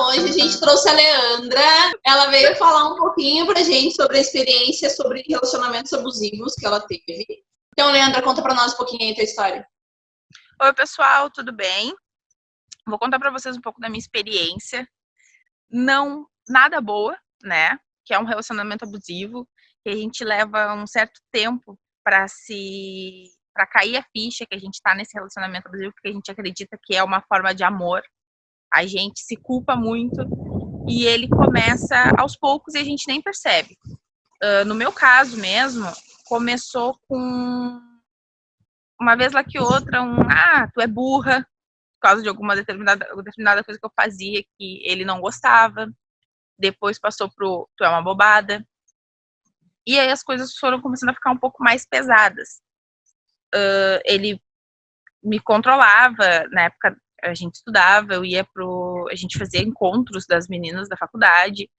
hoje a gente trouxe a Leandra. Ela veio falar um pouquinho pra gente sobre a experiência sobre relacionamentos abusivos que ela teve. Então, Leandra, conta pra nós um pouquinho aí a tua história. Oi, pessoal, tudo bem? Vou contar pra vocês um pouco da minha experiência. Não nada boa, né? Que é um relacionamento abusivo, que a gente leva um certo tempo para cair a ficha que a gente tá nesse relacionamento abusivo, porque a gente acredita que é uma forma de amor. A gente se culpa muito e ele começa aos poucos e a gente nem percebe. No meu caso mesmo, começou com uma vez lá que outra, tu é burra, por causa de alguma determinada coisa que eu fazia que ele não gostava. Depois passou pro tu é uma bobada. E aí as coisas foram começando a ficar um pouco mais pesadas. Ele me controlava, na época a gente estudava, a gente fazia encontros das meninas da faculdade,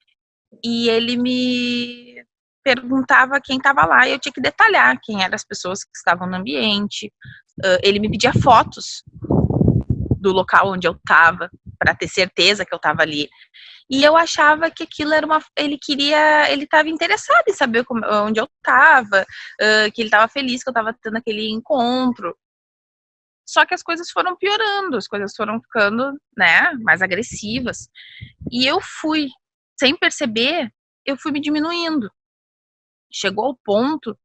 e ele me perguntava quem estava lá, e eu tinha que detalhar quem eram as pessoas que estavam no ambiente. Ele me pedia fotos do local onde eu estava, para ter certeza que eu estava ali. E eu achava que aquilo era ele estava interessado em saber onde eu estava, que ele estava feliz que eu estava tendo aquele encontro. Só que as coisas foram piorando, as coisas foram ficando, né, mais agressivas. E sem perceber, eu fui me diminuindo. Chegou ao ponto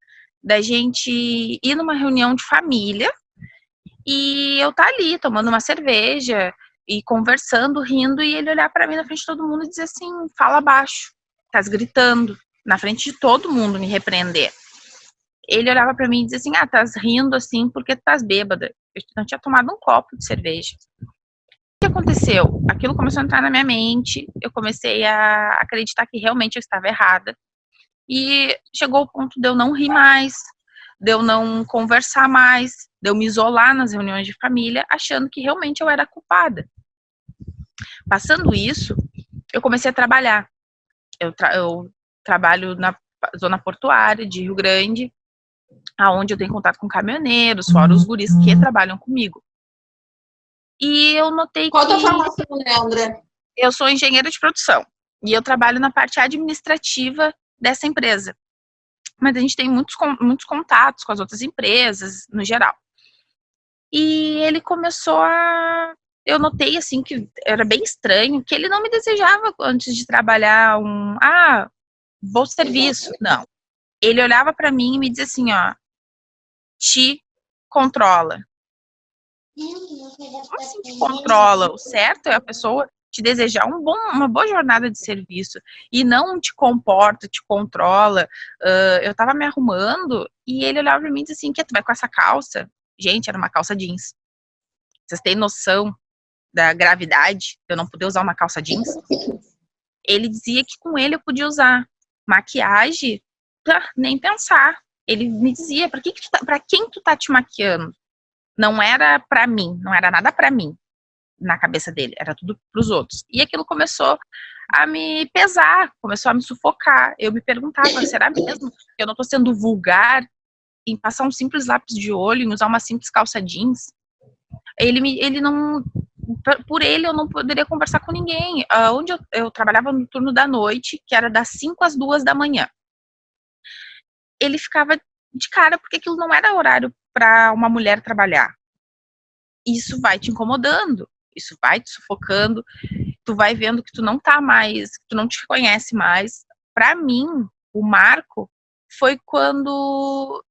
da gente ir numa reunião de família e eu tá ali tomando uma cerveja e conversando, rindo, e ele olhar para mim na frente de todo mundo e dizer assim: fala baixo, estás gritando, na frente de todo mundo, me repreender. Ele olhava para mim e dizia assim: estás rindo assim porque estás bêbada. Eu não tinha tomado um copo de cerveja. O que aconteceu? Aquilo começou a entrar na minha mente, eu comecei a acreditar que realmente eu estava errada, e chegou o ponto de eu não rir mais, de eu não conversar mais, de eu me isolar nas reuniões de família, achando que realmente eu era culpada. Passando isso, eu comecei a trabalhar. Eu trabalho na zona portuária de Rio Grande, aonde eu tenho contato com caminhoneiros, fora os guris que trabalham comigo. E eu notei Qual a tua formação, Leandra? Eu sou engenheira de produção e eu trabalho na parte administrativa dessa empresa. Mas a gente tem muitos contatos com as outras empresas, no geral. E ele começou eu notei, assim, que era bem estranho, que ele não me desejava antes de trabalhar bom serviço. Não. Ele olhava para mim e me dizia assim, te controla. Como assim te controla? O certo é a pessoa te desejar uma boa jornada de serviço e não te comporta, te controla. Eu tava me arrumando e ele olhava pra mim e disse assim: que tu vai com essa calça? Gente, era uma calça jeans. Vocês têm noção da gravidade de eu não poder usar uma calça jeans? Ele dizia que com ele eu podia usar maquiagem, nem pensar. Ele me dizia: pra quem tu tá te maquiando? Não era pra mim, não era nada pra mim na cabeça dele, era tudo pros outros. E aquilo começou a me pesar, começou a me sufocar. Eu me perguntava: será mesmo que eu não tô sendo vulgar em passar um simples lápis de olho, em usar uma simples calça jeans? Ele não, por ele eu não poderia conversar com ninguém. Onde eu trabalhava no turno da noite, que era das 5 às 2 da manhã. Ele ficava de cara porque aquilo não era horário para uma mulher trabalhar. Isso vai te incomodando, isso vai te sufocando, tu vai vendo que tu não tá mais, que tu não te conhece mais. Para mim, o marco foi quando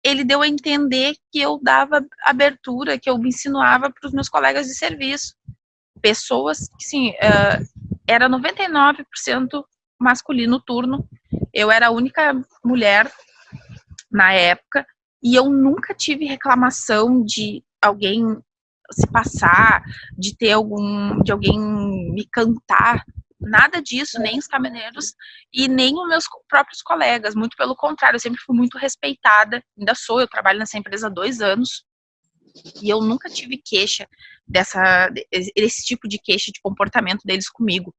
ele deu a entender que eu dava abertura, que eu me insinuava para os meus colegas de serviço. Pessoas que, sim, era 99% masculino turno, eu era a única mulher na época, e eu nunca tive reclamação de alguém se passar, de alguém me cantar, nada disso, nem os caminhoneiros e nem os meus próprios colegas, muito pelo contrário, eu sempre fui muito respeitada, ainda sou, eu trabalho nessa empresa há 2 anos, e eu nunca tive queixa desse tipo de queixa de comportamento deles comigo.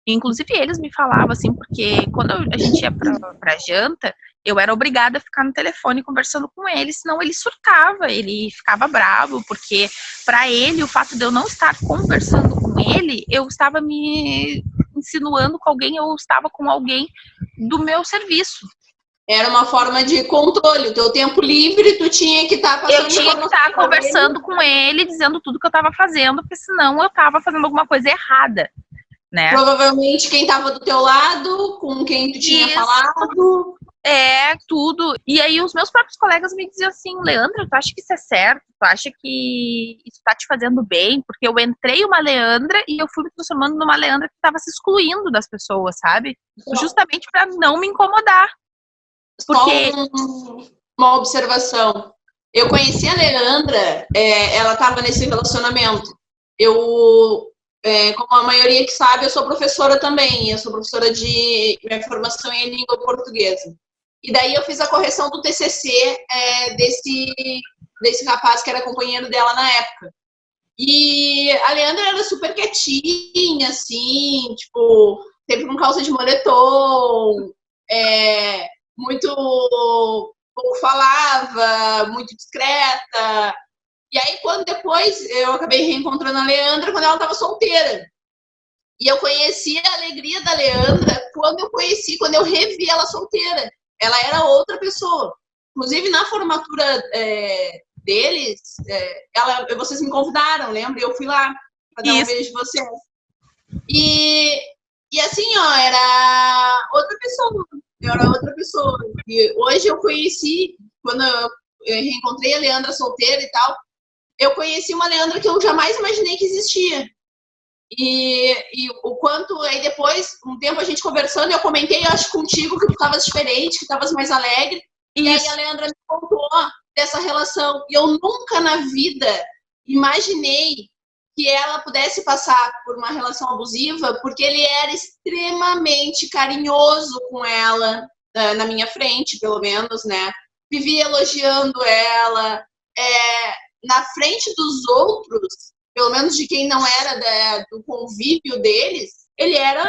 Inclusive eles me falavam assim, porque quando a gente ia pra janta, eu era obrigada a ficar no telefone conversando com ele, senão ele surtava, ele ficava bravo, porque para ele, o fato de eu não estar conversando com ele, eu estava me insinuando com alguém, eu estava com alguém do meu serviço. Era uma forma de controle. O teu tempo livre, tu tinha que estar passando. Eu tinha que estar conversando com ele, dizendo tudo que eu estava fazendo, porque senão eu estava fazendo alguma coisa errada, né? Provavelmente quem estava do teu lado, com quem tu tinha falado. Tudo. E aí os meus próprios colegas me diziam assim, Leandra, tu acha que isso é certo? Tu acha que isso tá te fazendo bem? Porque eu entrei uma Leandra e eu fui me transformando numa Leandra que estava se excluindo das pessoas, sabe? Justamente para não me incomodar. Porque... Só uma observação. Eu conheci a Leandra, ela estava nesse relacionamento. Como a maioria que sabe, eu sou professora também. Eu sou professora de minha formação em língua portuguesa. E daí eu fiz a correção do TCC desse rapaz que era companheiro dela na época. E a Leandra era super quietinha, assim, tipo, sempre com calça de moletom, muito pouco falava, muito discreta. E aí, quando depois eu acabei reencontrando a Leandra quando ela estava solteira. E eu conheci a alegria da Leandra quando eu revi ela solteira. Ela era outra pessoa. Inclusive, na formatura deles, vocês me convidaram, lembra? Eu fui lá para dar um beijo de vocês. E assim, era outra pessoa. Eu era outra pessoa. E hoje eu conheci, quando eu reencontrei a Leandra solteira e tal, eu conheci uma Leandra que eu jamais imaginei que existia. E o quanto, aí depois, um tempo a gente conversando, eu comentei, acho, contigo, que tu estavas diferente, que estavas mais alegre. E aí a Leandra me contou dessa relação. E eu nunca na vida imaginei que ela pudesse passar por uma relação abusiva, porque ele era extremamente carinhoso com ela, na minha frente, pelo menos, né? Vivia elogiando ela. Na frente dos outros, pelo menos de quem não era do convívio deles, ele era,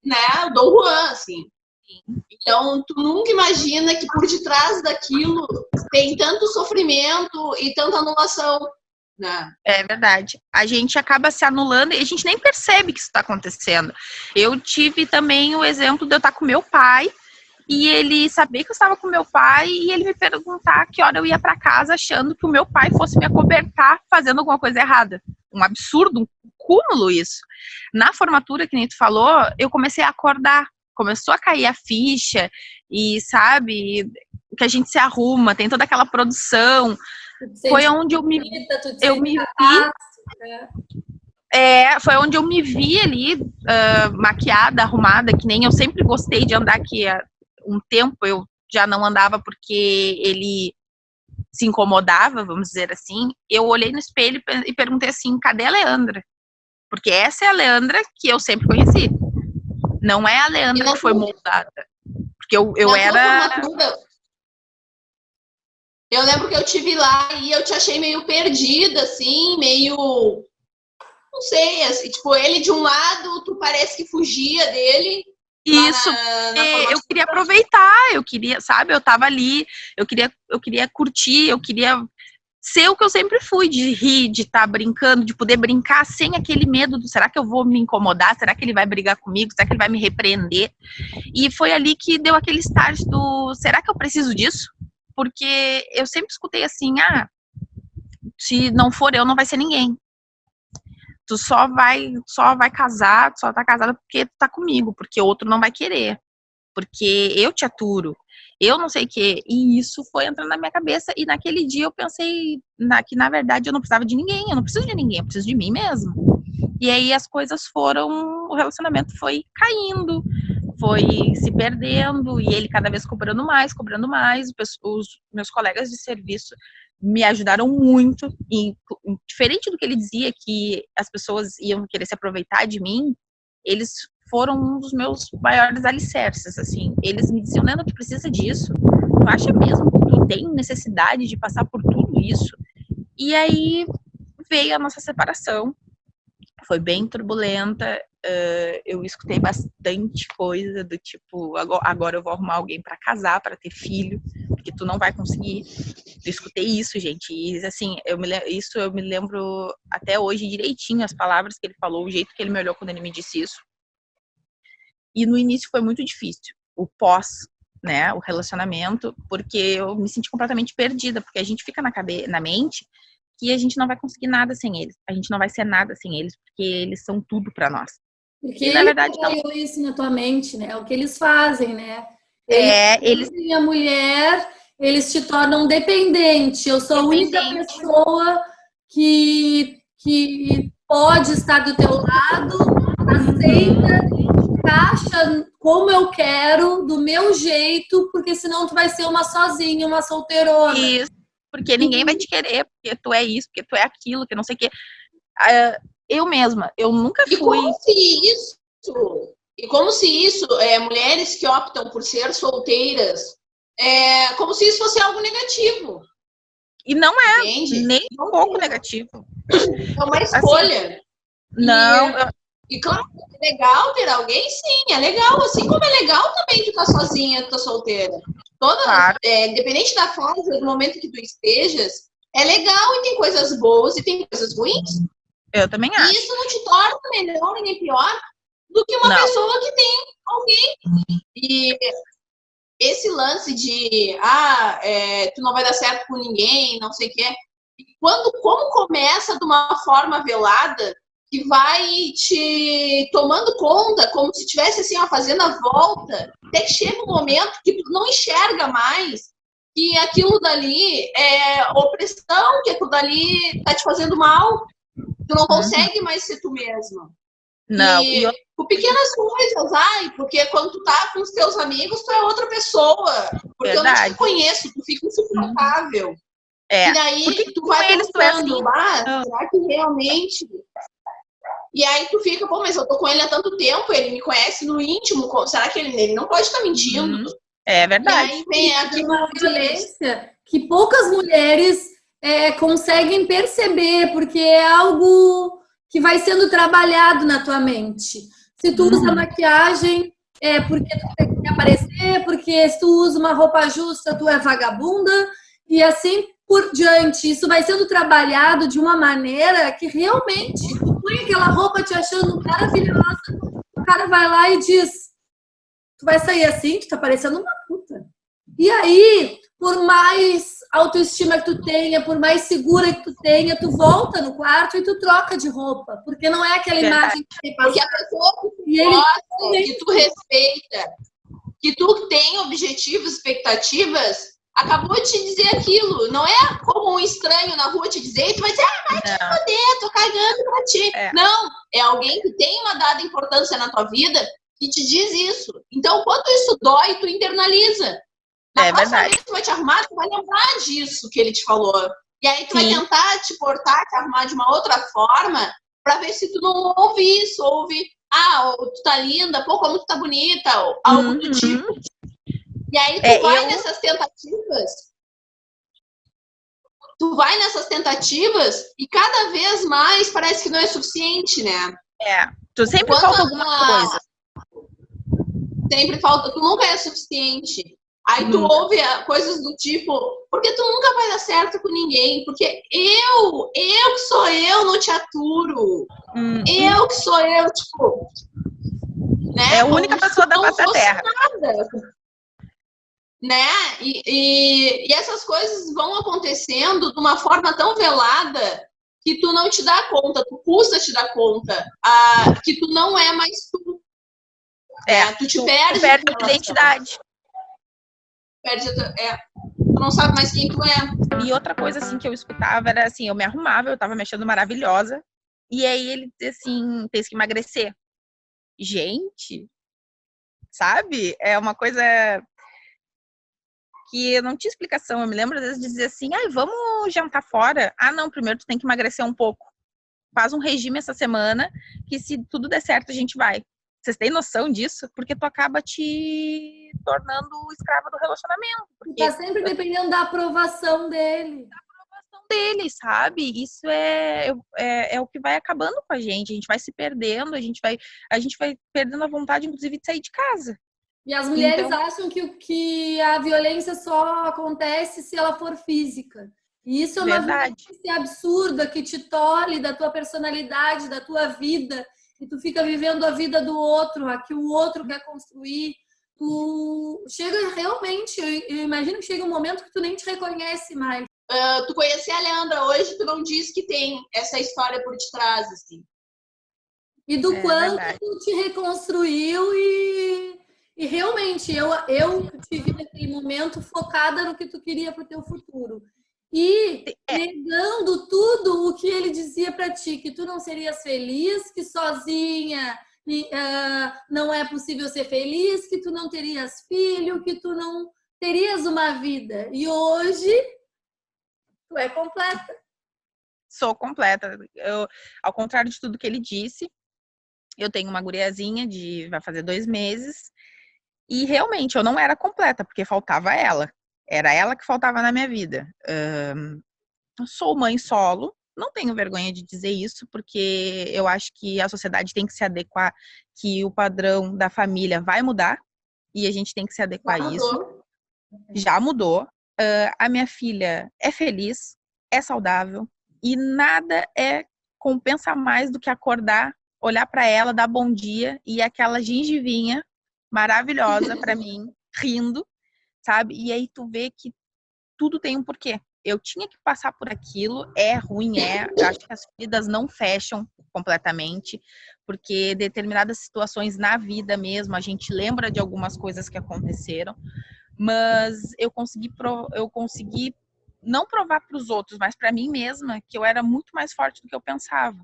né, Dom Juan, assim. Então, tu nunca imagina que por detrás daquilo tem tanto sofrimento e tanta anulação, né? É verdade. A gente acaba se anulando e a gente nem percebe que isso está acontecendo. Eu tive também o exemplo de eu estar com meu pai e ele saber que eu estava com meu pai e ele me perguntar que hora eu ia para casa achando que o meu pai fosse me acobertar fazendo alguma coisa errada. Um absurdo, um cúmulo isso. Na formatura, que nem tu falou, eu comecei a acordar. Começou a cair a ficha e, sabe, que a gente se arruma, tem toda aquela produção. Foi onde eu me vi. Foi onde eu me vi ali, maquiada, arrumada, que nem eu sempre gostei de andar, que há um tempo eu já não andava porque ele se incomodava, vamos dizer assim. Eu olhei no espelho e perguntei assim, cadê a Leandra? Porque essa é a Leandra que eu sempre conheci. Não é a Leandra que foi moldada. Porque eu era... Eu lembro que eu tive lá e eu te achei meio perdida, assim, meio... Não sei, assim, tipo, ele de um lado, tu parece que fugia dele. Isso, eu queria aproveitar, eu queria, sabe, eu tava ali, eu queria curtir, eu queria ser o que eu sempre fui, de rir, de estar brincando, de poder brincar sem aquele medo do será que eu vou me incomodar, será que ele vai brigar comigo, será que ele vai me repreender? E foi ali que deu aquele estágio do será que eu preciso disso? Porque eu sempre escutei assim, se não for eu, não vai ser ninguém. Tu só vai casar, tu só tá casada porque tu tá comigo, porque outro não vai querer. Porque eu te aturo, eu não sei o quê. E isso foi entrando na minha cabeça. E naquele dia eu pensei que, na verdade, eu não precisava de ninguém. Eu não preciso de ninguém, eu preciso de mim mesmo. E aí as coisas o relacionamento foi caindo, foi se perdendo. E ele cada vez cobrando mais. Os meus colegas de serviço me ajudaram muito. E diferente do que ele dizia, que as pessoas iam querer se aproveitar de mim, eles foram um dos meus maiores alicerces, assim. Eles me diziam, Leandra, tu precisa disso? Tu acha mesmo que tu tem necessidade de passar por tudo isso? E aí veio a nossa separação. Foi bem turbulenta. eu escutei bastante coisa do tipo, agora eu vou arrumar alguém para casar, para ter filho, porque tu não vai conseguir. Eu escutei isso, gente, e assim, eu me lembro até hoje direitinho as palavras que ele falou, o jeito que ele me olhou quando ele me disse isso. E no início foi muito difícil, o pós, né, o relacionamento, porque eu me senti completamente perdida, porque a gente fica na mente que a gente não vai conseguir nada sem eles, a gente não vai ser nada sem eles, porque eles são tudo para nós. Porque e na verdade não. Isso na tua mente, né? É o que eles fazem, né? Eles a mulher, eles te tornam dependente. Eu sou a única pessoa que pode estar do teu lado, aceita, encaixa como eu quero, do meu jeito, porque senão tu vai ser uma sozinha, uma solteirona. Isso, porque ninguém vai te querer, porque tu é isso, porque tu é aquilo, que não sei o quê. Eu mesma, eu nunca fui... como se isso, mulheres que optam por ser solteiras, como se isso fosse algo negativo. E não é, entende? Nem um pouco negativo. É uma escolha. Assim, não. E claro, é legal ter alguém, sim, é legal. Assim como é legal também tu tá sozinha, tu tá solteira. Claro. Independente da fase, do momento que tu estejas, é legal e tem coisas boas e tem coisas ruins. Eu também acho. E isso não te torna melhor nem pior do que uma pessoa que tem alguém. E esse lance de tu não vai dar certo com ninguém, não sei o quê. Como começa de uma forma velada, que vai te tomando conta, como se estivesse assim, fazendo a volta, até que chega um momento que tu não enxerga mais que aquilo dali é opressão, que aquilo dali tá te fazendo mal. Tu não consegue mais ser tu mesma. Não. Por pequenas coisas, porque quando tu tá com os teus amigos, tu é outra pessoa. Porque Verdade. eu não te conheço, tu fica insuportável. E daí tu vai pensando, será que realmente... E aí tu fica, mas eu tô com ele há tanto tempo, ele me conhece no íntimo, será que ele não pode estar mentindo? É verdade. E aí vem aqui uma violência que poucas mulheres conseguem perceber, porque é algo que vai sendo trabalhado na tua mente. Se tu usa maquiagem, é porque tu tem que aparecer, porque se tu usa uma roupa justa, tu é vagabunda, e assim por diante. Isso vai sendo trabalhado de uma maneira que realmente tu põe aquela roupa te achando maravilhosa, o cara vai lá e diz: tu vai sair assim, tu tá parecendo uma puta. E aí, por mais autoestima que tu tenha, por mais segura que tu tenha, tu volta no quarto e tu troca de roupa, porque não é aquela imagem que tem passado. Porque a pessoa que tu gosta, que tu respeita, que tu tem objetivos, expectativas, acabou de te dizer aquilo. Não é como um estranho na rua te dizer, e tu vai dizer, vai te foder, tô cagando pra ti. Não, é alguém que tem uma dada importância na tua vida que te diz isso. Então, quando isso dói, tu internaliza. Na próxima vez que tu vai te arrumar, tu vai lembrar disso que ele te falou. E aí tu vai tentar te portar, te arrumar de uma outra forma, pra ver se tu não ouve isso, ouve, tu tá linda, como tu tá bonita, ou algo do tipo. E aí tu vai nessas tentativas. Tu vai nessas tentativas e cada vez mais parece que não é suficiente, né? Tu sempre falta alguma coisa. Sempre falta, tu nunca é suficiente. Aí tu ouve coisas do tipo, porque tu nunca vai dar certo com ninguém, porque eu que sou eu, não te aturo. Eu que sou eu, tipo... Né? É a única pessoa da face da Terra. Nada. Né? E essas coisas vão acontecendo de uma forma tão velada que tu não te dá conta, tu custa te dar conta que tu não é mais tu. Tu te perde. Tu perde a identidade. Tu não sabe mais quem tu é. E outra coisa, assim, que eu escutava era assim, eu me arrumava, eu tava me achando maravilhosa, e aí ele dizia assim, tem que emagrecer. Gente, sabe? É uma coisa que não tinha explicação. Eu me lembro às vezes de dizer assim, vamos jantar fora. Não, primeiro tu tem que emagrecer um pouco. Faz um regime essa semana, que se tudo der certo a gente vai. Vocês têm noção disso? Porque tu acaba te tornando escrava do relacionamento. Porque tá sempre dependendo da aprovação dele. dele, sabe? Isso é o que vai acabando com a gente vai se perdendo, a gente vai perdendo a vontade, inclusive, de sair de casa. E as mulheres Então, acham que a violência só acontece se ela for física. E isso é uma verdade. violência absurda que te tolhe da tua personalidade, da tua vida, e tu fica vivendo a vida do outro, a que o outro quer construir. Tu chega realmente, eu imagino que chega um momento que tu nem te reconhece mais. Tu conhecer a Leandra hoje, tu não diz que tem essa história por detrás, assim. E do quanto verdade. tu te reconstruiu e realmente eu te vi naquele momento focada no que tu queria para o teu futuro. E negando tudo o que ele dizia para ti, que tu não serias feliz, que sozinha não é possível ser feliz, que tu não terias filho, que tu não terias uma vida. E hoje tu é completa. Sou completa. Ao contrário de tudo que ele disse, eu tenho uma guriazinha vai fazer 2 meses e realmente eu não era completa, porque faltava ela. Era ela que faltava na minha vida. Sou mãe solo, não tenho vergonha de dizer isso, porque eu acho que a sociedade tem que se adequar, que o padrão da família vai mudar e a gente tem que se adequar a isso. Já mudou. A minha filha é feliz, é saudável e nada compensa mais do que acordar, olhar para ela, dar bom dia e aquela gengivinha maravilhosa para mim, rindo, sabe? E aí tu vê que tudo tem um porquê. Eu tinha que passar por aquilo, é ruim, eu acho que as feridas não fecham completamente, porque determinadas situações na vida mesmo, a gente lembra de algumas coisas que aconteceram, mas eu consegui não provar para os outros, mas para mim mesma, que eu era muito mais forte do que eu pensava.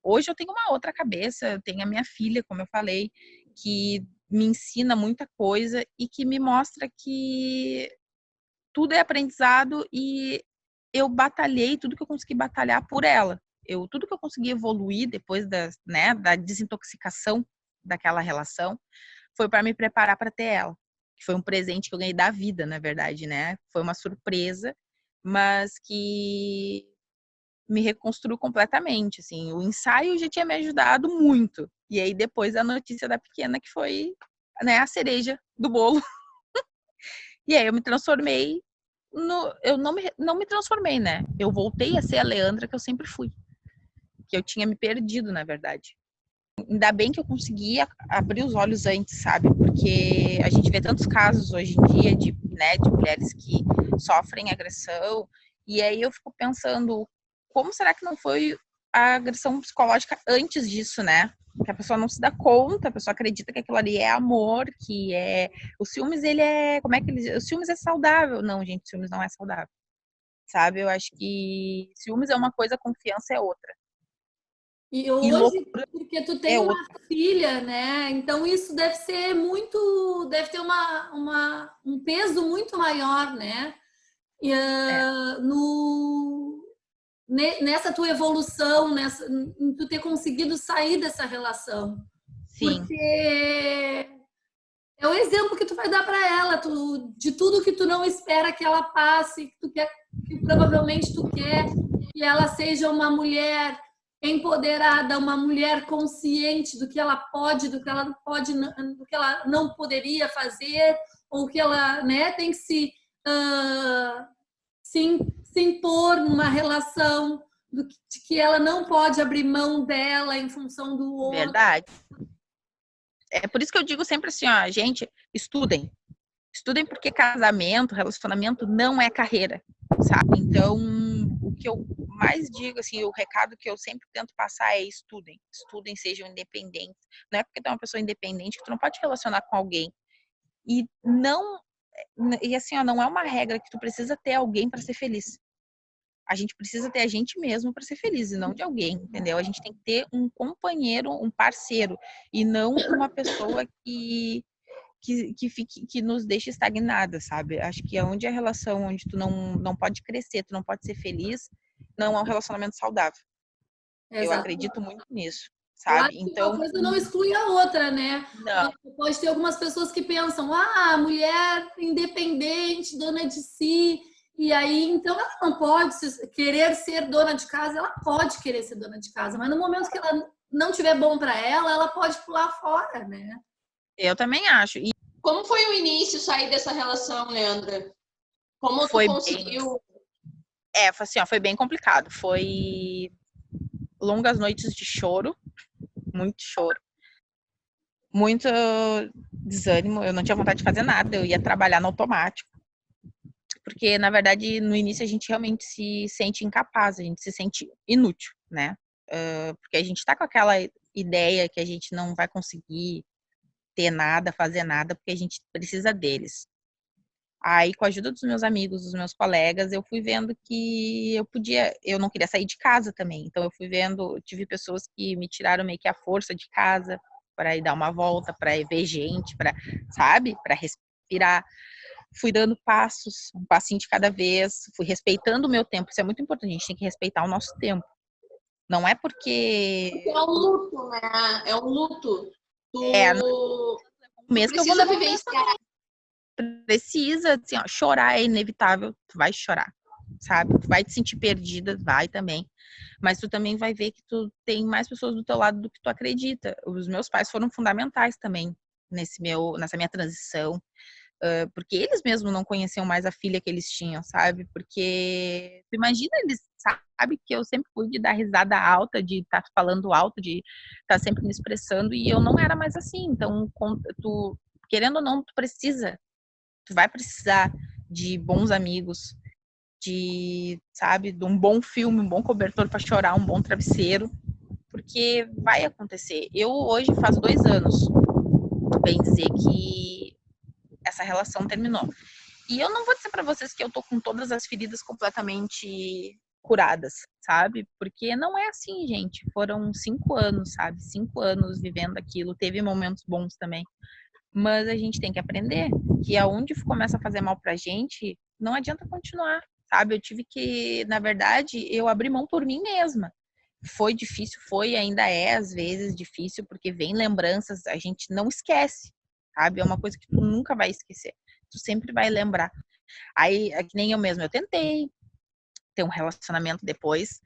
Hoje eu tenho uma outra cabeça, eu tenho a minha filha, como eu falei, que me ensina muita coisa e que me mostra que tudo é aprendizado e eu batalhei tudo que eu consegui batalhar por ela. Tudo que eu consegui evoluir depois da desintoxicação daquela relação foi para me preparar para ter ela. Que foi um presente que eu ganhei da vida, na verdade, né? Foi uma surpresa, mas que me reconstruiu completamente, assim. O ensaio já tinha me ajudado muito. E aí depois a notícia da pequena que foi, né, a cereja do bolo. E aí eu me transformei eu não me transformei, né? Eu voltei a ser a Leandra que eu sempre fui. Que eu tinha me perdido, na verdade. Ainda bem que eu consegui abrir os olhos antes, sabe? Porque a gente vê tantos casos hoje em dia de mulheres que sofrem agressão. E aí eu fico pensando, como será que não foi a agressão psicológica antes disso, né? Que a pessoa não se dá conta, a pessoa acredita que aquilo ali é amor, que é... O ciúmes, ele é... Como é que ele diz? O ciúmes é saudável. Não, gente, ciúmes não é saudável. Sabe? Eu acho que ciúmes é uma coisa, confiança é outra. E hoje, porque tu tem uma filha, né? Então isso deve ser deve ter um peso muito maior, né? E, nessa tua evolução, em tu ter conseguido sair dessa relação. Sim. Porque é o exemplo que tu vai dar para ela, de tudo que tu não espera que ela passe, que provavelmente tu quer que ela seja uma mulher empoderada, uma mulher consciente do que ela pode, do que ela não poderia fazer, ou que ela, né, tem que se impor numa relação, de que ela não pode abrir mão dela em função do outro. Verdade. É por isso que eu digo sempre assim, ó, gente, estudem. Estudem porque casamento, relacionamento não é carreira, sabe? Então, o que eu mais digo, assim, o recado que eu sempre tento passar é estudem. Estudem, sejam independentes. Não é porque tu é uma pessoa independente que tu não pode te relacionar com alguém. E assim, ó, não é uma regra que tu precisa ter alguém para ser feliz. A gente precisa ter a gente mesmo para ser feliz e não de alguém, entendeu? A gente tem que ter um companheiro, um parceiro e não uma pessoa que nos deixa estagnada, sabe? Acho que onde a relação onde tu não pode crescer, tu não pode ser feliz, não é um relacionamento saudável. Exato. Eu acredito muito nisso, sabe? Então, uma coisa não exclui a outra, né? Não. Pode ter algumas pessoas que pensam, a mulher independente, dona de si, E aí, então, ela não pode querer ser dona de casa, ela pode querer ser dona de casa, mas no momento que ela não tiver bom para ela pode pular fora, né? Eu também acho. E como foi o início, sair dessa relação, Leandra? Como tu conseguiu? Foi assim, ó, foi bem complicado. Foi longas noites de choro, muito choro, muito desânimo. Eu não tinha vontade de fazer nada, eu ia trabalhar no automático. Porque, na verdade, no início a gente realmente se sente incapaz, a gente se sente inútil, né? Porque a gente tá com aquela ideia que a gente não vai conseguir ter nada, fazer nada, porque a gente precisa deles. Aí, com a ajuda dos meus amigos, dos meus colegas, eu fui vendo que eu não queria sair de casa também. Então, eu fui vendo, tive pessoas que me tiraram meio que a força de casa para ir dar uma volta, para ir ver gente, sabe? Para respirar. Fui dando passos, um passinho de cada vez, fui respeitando o meu tempo. Isso é muito importante, a gente tem que respeitar o nosso tempo. Não é porque... É um luto, né? É um luto. Um mês que eu vou vivenciar. Precisa, assim, ó, chorar é inevitável, tu vai chorar, sabe? Tu vai te sentir perdida, vai também. Mas tu também vai ver que tu tem mais pessoas do teu lado do que tu acredita. Os meus pais foram fundamentais também nessa minha transição. Porque eles mesmos não conheciam mais a filha que eles tinham, sabe? Porque tu imagina, eles sabem que eu sempre fui de dar risada alta, de estar falando alto, de estar sempre me expressando, e eu não era mais assim. Então, tu, querendo ou não, tu vai precisar de bons amigos, sabe, de um bom filme, um bom cobertor para chorar, um bom travesseiro, porque vai acontecer. Eu hoje faz 2 anos, bem dizer que essa relação terminou. E eu não vou dizer para vocês que eu tô com todas as feridas completamente curadas, sabe? Porque não é assim, gente. Foram 5 anos, sabe? 5 anos vivendo aquilo. Teve momentos bons também. Mas a gente tem que aprender que aonde começa a fazer mal pra gente, não adianta continuar, sabe? Eu tive que, na verdade, eu abri mão por mim mesma. Foi difícil, foi, ainda é às vezes difícil, porque vem lembranças, a gente não esquece, sabe? É uma coisa que tu nunca vai esquecer. Tu sempre vai lembrar. Aí, é que nem eu mesma, eu tentei ter um relacionamento depois.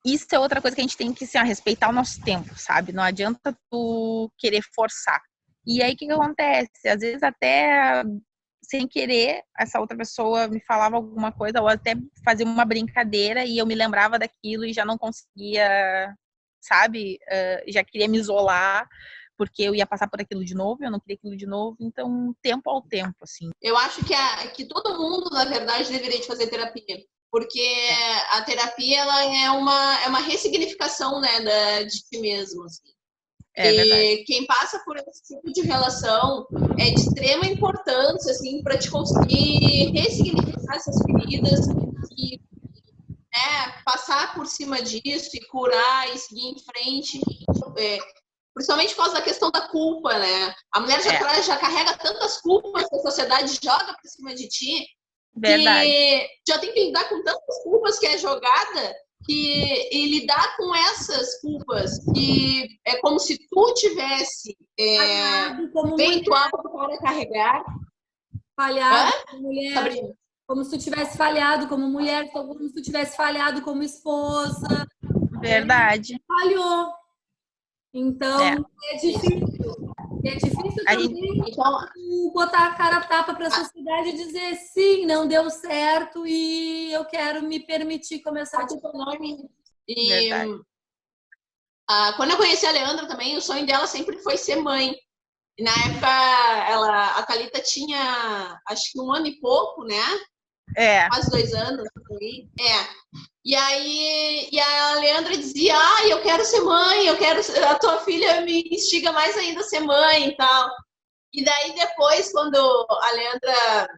Isso é outra coisa que a gente tem que, assim, respeitar o nosso tempo, sabe? Não adianta tu querer forçar. E aí, o que acontece? Às vezes, até sem querer, essa outra pessoa me falava alguma coisa, ou até fazia uma brincadeira, e eu me lembrava daquilo e já não conseguia, sabe? Já queria me isolar, porque eu ia passar por aquilo de novo, eu não queria aquilo de novo. Então, tempo ao tempo, assim. Eu acho que todo mundo, na verdade, deveria de fazer terapia. Porque a terapia, ela é uma ressignificação, né, de ti mesmo, assim. E quem passa por esse tipo de relação é de extrema importância, assim, para te conseguir ressignificar essas feridas e passar por cima disso e curar e seguir em frente. Principalmente por causa da questão da culpa, né? A mulher já carrega tantas culpas que a sociedade joga por cima de ti, que já tem que lidar com tantas culpas que é jogada, e lidar com essas culpas, que é como se tu tivesse feito algo para carregar. Falhado como mulher, Sabrina? Como se tu tivesse falhado como mulher, como se tu tivesse falhado como esposa. Verdade. Falhou. Então, é difícil. É difícil também botar a cara a tapa para a sociedade e dizer sim, não deu certo e eu quero me permitir começar de novo. E quando eu conheci a Leandra também, o sonho dela sempre foi ser mãe. E na época, a Thalita tinha, acho que 1 ano e pouco, né? Quase 2 anos. E aí, a Leandra dizia, eu quero ser mãe, a tua filha me instiga mais ainda a ser mãe e tal. E daí depois, quando a Leandra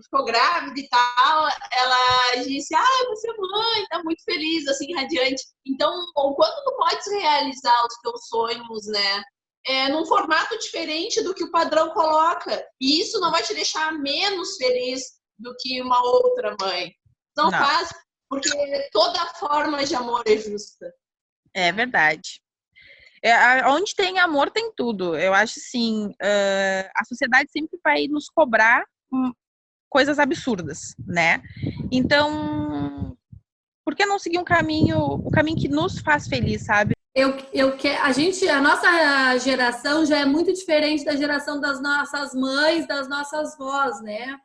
ficou grávida e tal, ela disse, eu vou ser mãe, tá muito feliz, assim, radiante. Então, quando tu podes realizar os teus sonhos, né, num formato diferente do que o padrão coloca, e isso não vai te deixar menos feliz do que uma outra mãe. Não faz, porque toda forma de amor é justa. É verdade. Onde tem amor, tem tudo. Eu acho assim, a sociedade sempre vai nos cobrar coisas absurdas, né? Então, por que não seguir o caminho que nos faz feliz, sabe? A nossa geração já é muito diferente da geração das nossas mães, das nossas vós, né?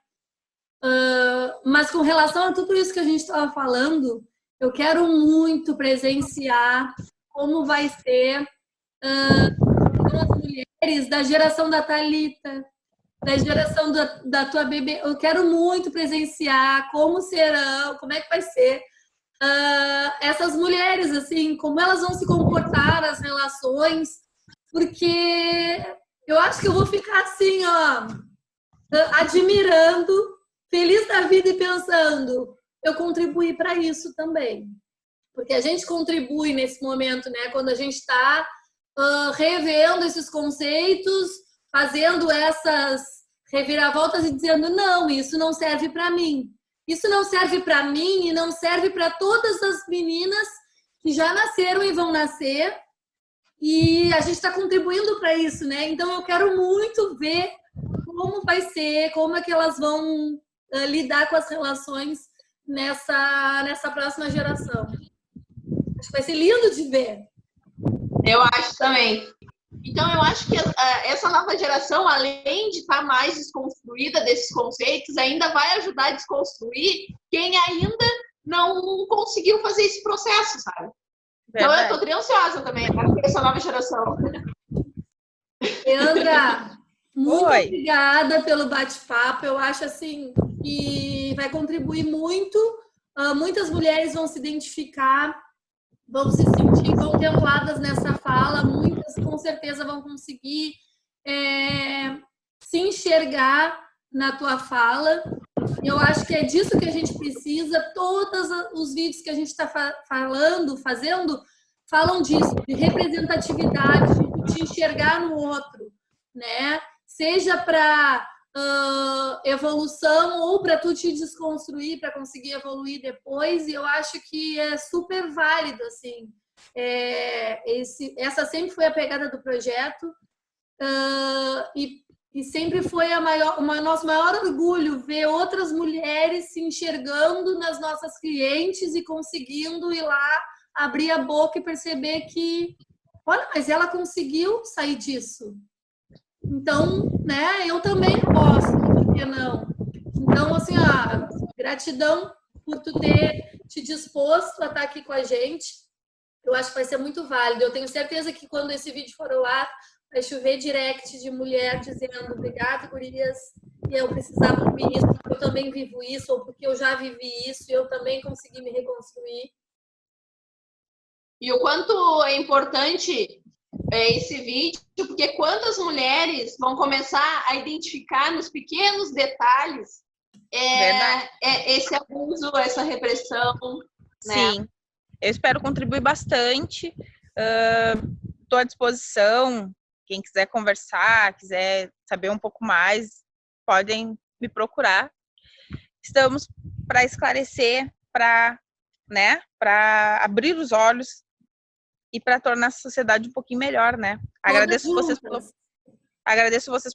Mas com relação a tudo isso que a gente estava falando, eu quero muito presenciar como vai ser as mulheres da geração da Thalita, da geração da tua bebê. Eu quero muito presenciar como serão, como é que vai ser essas mulheres, assim, como elas vão se comportar nas relações, porque eu acho que eu vou ficar assim, ó, admirando, feliz da vida e pensando, eu contribuí para isso também. Porque a gente contribui nesse momento, né? Quando a gente está revendo esses conceitos, fazendo essas reviravoltas e dizendo, não, isso não serve para mim. Isso não serve para mim e não serve para todas as meninas que já nasceram e vão nascer. E a gente está contribuindo para isso, né? Então eu quero muito ver como vai ser, como é que elas vão lidar com as relações nessa próxima geração. Acho que vai ser lindo de ver. Eu acho também. Então, eu acho que essa nova geração, além de estar mais desconstruída desses conceitos, ainda vai ajudar a desconstruir quem ainda não conseguiu fazer esse processo, sabe? Então, eu estou ansiosa também para essa nova geração. Leandra, muito obrigada pelo bate-papo. Eu acho assim que vai contribuir muito. Muitas mulheres vão se identificar, vão se sentir contempladas nessa fala, muitas com certeza vão conseguir se enxergar na tua fala. Eu acho que é disso que a gente precisa. Todos os vídeos que a gente está fazendo, falam disso, de representatividade, de te enxergar no outro, né? Seja para evolução ou para tu te desconstruir, para conseguir evoluir depois. E eu acho que é super válido, assim. Essa sempre foi a pegada do projeto e sempre foi o nosso maior orgulho ver outras mulheres se enxergando nas nossas clientes e conseguindo ir lá, abrir a boca e perceber que, olha, mas ela conseguiu sair disso. Então, né, eu também posso, por que não? Então, assim, gratidão por tu ter te disposto a estar aqui com a gente. Eu acho que vai ser muito válido. Eu tenho certeza que quando esse vídeo for ao ar, vai chover direct de mulher dizendo obrigada, gurias, e eu precisava ouvir isso, porque eu também vivo isso, ou porque eu já vivi isso, e eu também consegui me reconstruir. E o quanto é importante esse vídeo, porque quando as mulheres vão começar a identificar nos pequenos detalhes esse abuso, essa repressão. Sim, né? Eu espero contribuir bastante. Estou à disposição. Quem quiser conversar, quiser saber um pouco mais, podem me procurar. Estamos para esclarecer, para abrir os olhos e para tornar a sociedade um pouquinho melhor, né? Agradeço vocês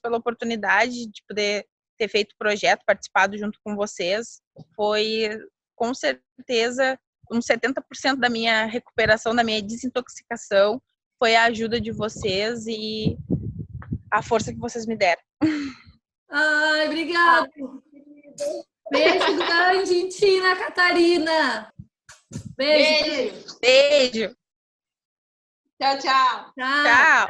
pela oportunidade de poder ter feito o projeto, participado junto com vocês. Foi, com certeza, uns 70% da minha recuperação, da minha desintoxicação, foi a ajuda de vocês e a força que vocês me deram. Ai, obrigada. Beijo grande em ti, Ana Catarina. Beijo. Beijo. Tchau, tchau. Tchau.